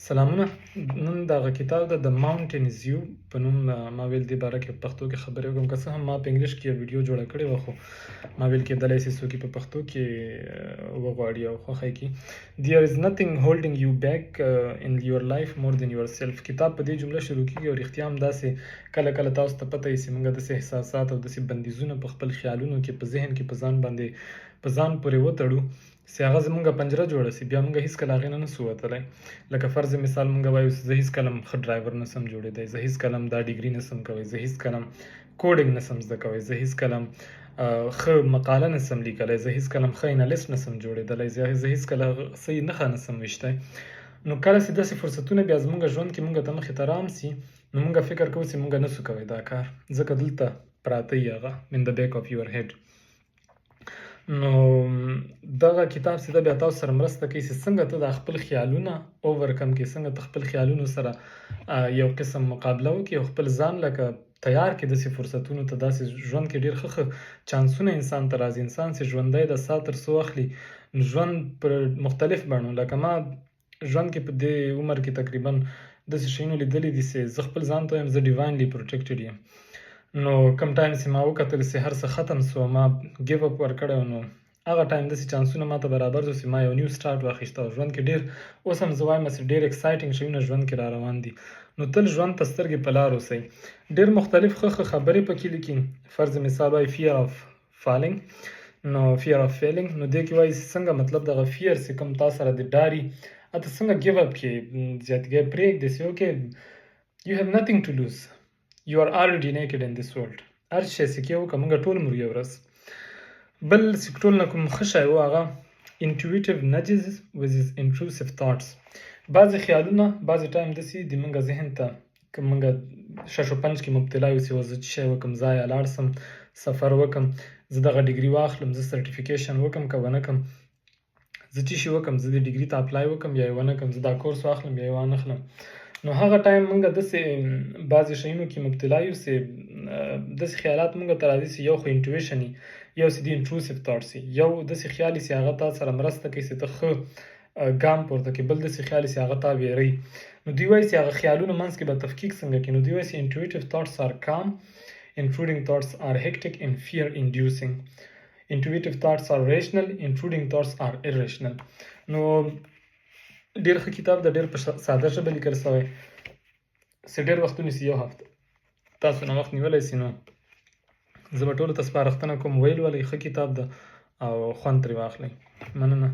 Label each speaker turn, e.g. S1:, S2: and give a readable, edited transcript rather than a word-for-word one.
S1: سلامونه. نن دغه کتاب د The Mountain is You په نوم ما ویل دې باره کې په پښتو کې خبرې وکړم. که څه هم ما په انګلیش کې یو ویډیو جوړه کړې وه، خو ما ویل کېدلی شي څوک یې په پښتو کې وغواړي او خوښه یې کړي. There is nothing holding you back in your life more than yourself. کتاب په دې جمله شروع کېږي او رښتیا هم داسې کله کله تاسو ته پته وي چې موږ داسې احساسات او داسې بندیزونه په خپل خیالونو کې په ذهن کې په ځان پورې وتړو چې هغه زموږ پنجره جوړه شي، بیا موږ هېڅکله هغې نه نشو وتلی. لکه فرض مثال موږ وایو چې زه هېڅکله هم ښه ډرایور نشم جوړېدی، زه هېڅکله هم دا ډیګري نشم کوی، زه هېڅکله هم کوډینګ نشم زده کوی، زه هېڅکله هم ښه مقاله نشم لیکلی، زه هېڅکله هم ښه انالیست نشم جوړېدلی، زه هېڅکله صحیح نښه نشم ویشتی. نو کله چې داسې فرصتونه بیا زموږ ژوند کې موږ ته مخې ته رام سي، نو موږ فکر کوو چې موږ نشو کوی دا کار، ځکه دلته پراته وي هغه in the back of your head. نو دغه کتاب چې ده بیا تاسو سره مرسته کوي چې څنګه ته دا خپل خیالونه اوورکم کړې، څنګه ته خپل خیالونو سره یو قسم مقابله وکړې او خپل ځان لکه تیار کړې داسې فرصتونو ته. داسې ژوند کې ډېر ښه چانسونه انسان ته راځي. انسان چې ژوندی د سا تر څو اخلي، نو ژوند پر مختلف بڼو، لکه ما ژوند کې په دې عمر کې تقریبا داسې شیونه لیدلي دي چې زه خپل ځان ته وایم زه ډیواینلی پروټیکټډ یم. نو کم ټایم چې ما وکتل چې هر څه ختم سو، ما ګیو اپ ورکړی، نو هغه ټایم داسې چانسونه ما ته برابر شو چې ما یو نیو سټارټ واخیسته او ژوند کې ډېر اوس هم زه وایم چې ډېر ایکسایټینګ شیونه ژوند کې را روان دي. نو تل ژوند ته سترګې په لار اوسئ. ډېر مختلف ښه خبرې پکې لیکي. فرض مثال وایي fear of falling، نو fear of failing، نو دې کې وایي چې څنګه مطلب دغه فیر چې کوم تا سره د ډاري ته څنګه ګیو اپ کړې، زیاتګۍ پرېږدې چې اوکې you have nothing to lose. You are already naked in this world. هر شی چې کې وکړه موږ ټول مرو یو ورځ. بل چې ټول نه کوم ښه شی و هغه intuitive nudges with his intrusive thoughts. بعضې خیالونه بعضې ټایم داسې د موږ ذهن ته که موږ شش و پنج کې مبتلا یو چې زه څه شی وکړم، زه یا لاړ شم سفر وکړم، زه دغه ډیګري واخلم، زه سرټیفیکیشن وکړم که ونه کړم، زه څه شي وکړم، زه د ډیګري ته اپلای وکړم یا یې ونه کړم، زه دا کورس واخلم یا یې وانه خلم. نو هغه ټایم موږ داسې بعضې شیونو کې مبتلا یو چې داسې خیالات موږ ته راځي چې یو خو انټویشن وي، یو چې د انټروسیو تاټس وي، یو داسې خیال وي چې هغه تا سره مرسته کوي چې ته ښه ګام پورته کړې، بل داسې خیال وي چې هغه تا ویروي. نو دوی وایي چې هغه خیالونو منځ کې به تفکیک څنګه کړي. نو دوی وایي چې intuitive thoughts are calm, intruding thoughts are hectic and fear inducing. Intuitive thoughts are rational, intruding thoughts are irrational. نو ډېر ښه کتاب ده، ډېر په ساده ژبه لیکل سوی چې ډېر وخت ونیسي، یو هفته تاسو نه وخت نیولی سي. نو زه به ټولو ته سپارښتنه کوم ویې لولئ، ښه کتاب ده او خوند ترې واخلئ. مننه.